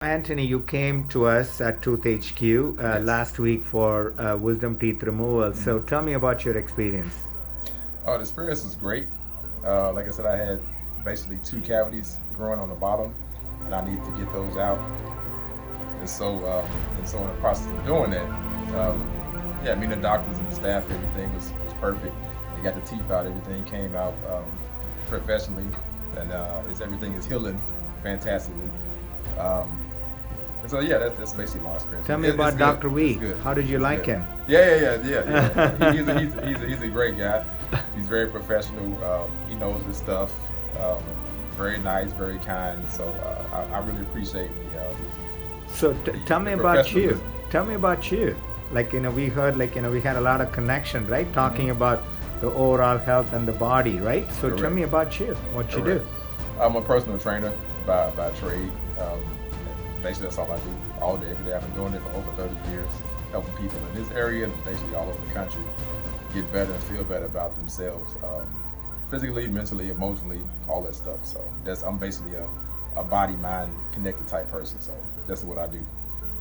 Antony, you came to us at ToothHQ Yes. last week for wisdom teeth removal. So tell me about your experience. Oh, the experience was great. Like I said, I had basically two cavities growing on the bottom, and I needed to get those out. And so in the process of doing that, um, yeah, me and the doctors and the staff, everything was perfect. They got the teeth out, everything came out professionally, and everything is healing fantastically. Um, and so yeah, that's basically my experience. Tell me It's about good. Dr. It's V. good. How did you It's like good. him? Yeah. He's a great guy. He's very professional. He knows his stuff. Um, Very nice, very kind. So I really appreciate So tell me the about you. professionalism. Tell me about you. We heard we had a lot of connection, right? Talking about the overall health and the body, right? So tell Correct. me about you. What you Correct. do. I'm a personal trainer by trade. Basically, that's all I do all day, every day. I've been doing it for over 30 years, helping people in this area and basically all over the country get better and feel better about themselves, physically, mentally, emotionally, all that stuff. So I'm basically a body mind connected type person. So that's what I do.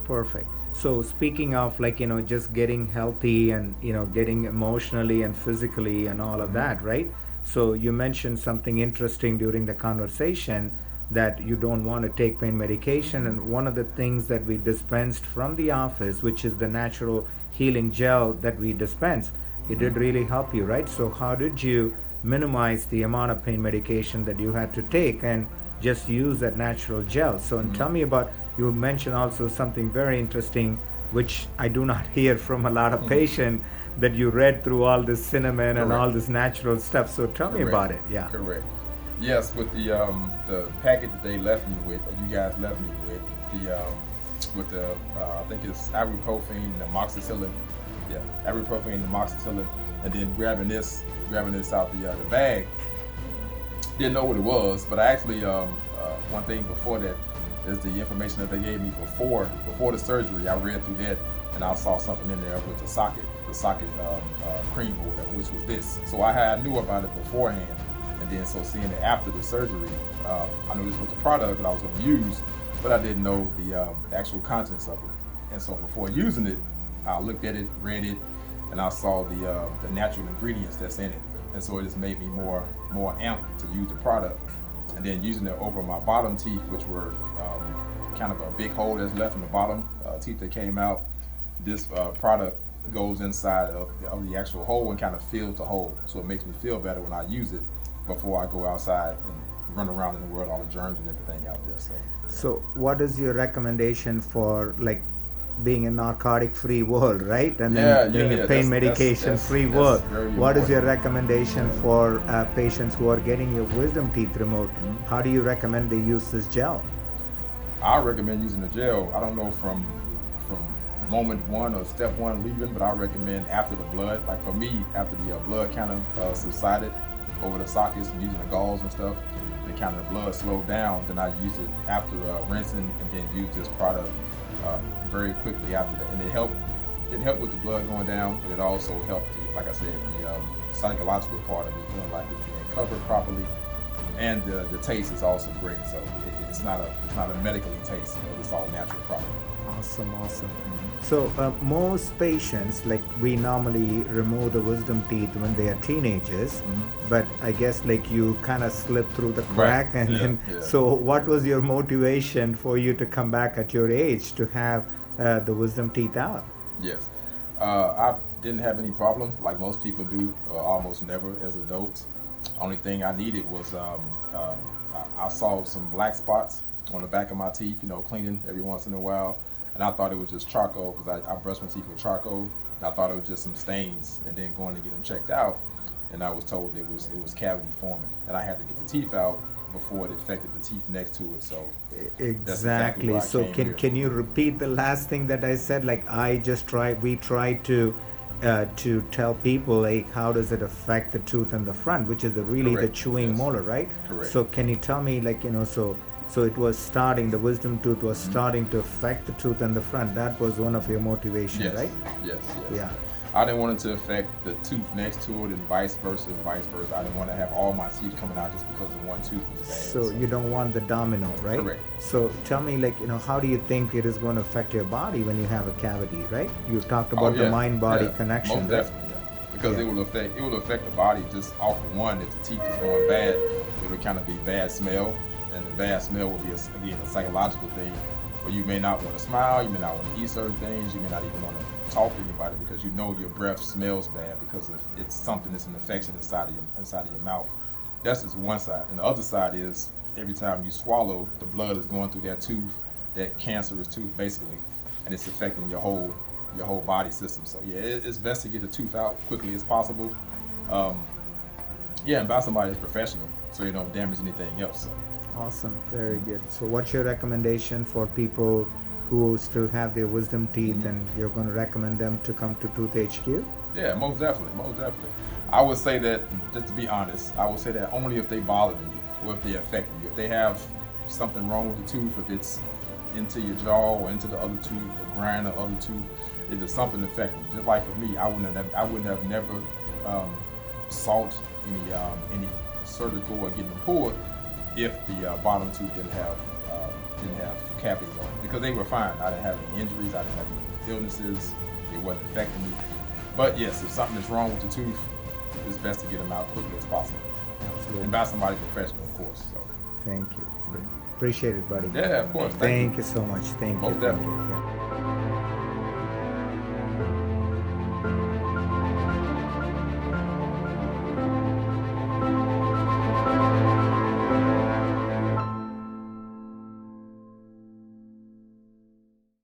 Perfect. So speaking of just getting healthy and getting emotionally and physically and all of that, right? So you mentioned something interesting during the conversation that you don't want to take pain medication, and one of the things that we dispensed from the office, which is the natural healing gel that we dispensed, it did really help you, right? So how did you minimize the amount of pain medication that you had to take and just use that natural gel? So and tell me about, you mentioned also something very interesting which I do not hear from a lot of patients, that you read through all this cinnamon and all Correct. this natural stuff. So tell me Correct. about it. Yeah. Correct. Yes, with the packet that they left me with, or you guys left me with the I think it's ibuprofen and amoxicillin. Yeah, ibuprofen and amoxicillin, and then grabbing this out the bag. Didn't know what it was, but I actually one thing before that is the information that they gave me before the surgery. I read through that, and I saw something in there with the socket cream or whatever, which was this. So I knew about it beforehand, and then so seeing it after the surgery, I knew this was the product that I was going to use, but I didn't know the actual contents of it. And so before using it, I looked at it, read it, and I saw the natural ingredients that's in it, and so it just made me more amped to use the product. And then using it over my bottom teeth, which were kind of a big hole that's left in the bottom teeth that came out. This product goes inside of the actual hole and kind of fills the hole, so it makes me feel better when I use it before I go outside and run around in the world, all the germs and everything out there. So what is your recommendation for being a narcotic free world, right? And then being a pain medication free world. What is your recommendation for patients who are getting your wisdom teeth removed? How do you recommend they use this gel? I recommend using the gel. I don't know from moment one or step one leaving, but I recommend after the blood. Like for me, after the blood kind of subsided over the sockets and using the gauze and stuff, the kind of blood slowed down. Then I use it after rinsing, and then use this product very quickly after that. And it helped with the blood going down, but it also helped, like I said, the psychological part of it, feeling like it's being covered properly. And the taste is also great. So it's not a medically taste. It's all natural product. Awesome. So most patients, we normally remove the wisdom teeth when they are teenagers, but I guess you kind of slip through the crack, Right. and Yeah, then yeah. so what was your motivation for you to come back at your age to have the wisdom teeth out? Yes. I didn't have any problem like most people do, almost never as adults. Only thing I needed was I saw some black spots on the back of my teeth, cleaning every once in a while. And I thought it was just charcoal, because I brushed my teeth with charcoal. And I thought it was just some stains, and then going to get them checked out, and I was told it was cavity forming, and I had to get the teeth out before it affected the teeth next to it. So that's exactly why I So came can here. can you repeat the last thing that I said? We try to tell people how does it affect the tooth in the front, which is the Correct. chewing Yes. molar, right? Correct. So can you tell me so it was starting, the wisdom tooth was starting to affect the tooth in the front. That was one of your motivation, Yes. right? Yes. Yeah. I didn't want it to affect the tooth next to it, and vice versa, and vice versa. I didn't want to have all my teeth coming out just because of one tooth was bad. So you don't want the domino, right? Correct. So tell me, like, how do you think it is going to affect your body when you have a cavity, right? You talked about the mind-body connection, most right? definitely, yeah. Because it will affect the body just off of one. If the teeth is going bad, it will kind of be bad smell, and the bad smell will be again a psychological thing. Where you may not want to smile, you may not want to eat certain things, you may not even want to talk to anybody because you know your breath smells bad because of it's something that's an infection inside of your mouth. That's just one side, and the other side is every time you swallow, the blood is going through that tooth, that cancerous tooth basically, and it's affecting your whole body system. So yeah, it's best to get the tooth out quickly as possible. And by somebody that's professional, so you don't damage anything else. So. Awesome, very good. So what's your recommendation for people who still have their wisdom teeth, and you're going to recommend them to come to ToothHQ? Yeah, most definitely, most definitely. I would say that, just to be honest, I would say that only if they bother you or if they affect you. If they have something wrong with the tooth, if it's into your jaw or into the other tooth or grind the other tooth, if it's something affecting you. Just like for me, I wouldn't have never sought any surgical or getting them pulled if the bottom tooth didn't have cavities on it, because they were fine. I didn't have any injuries, I didn't have any illnesses, it wasn't affecting me. But yes, if something is wrong with the tooth, it's best to get them out quickly as possible. Absolutely. And by somebody professional, of course. So. Thank you. Appreciate it, buddy. Yeah, of course. Thank you so much. Thank you. Most definitely. Thank you. Yeah.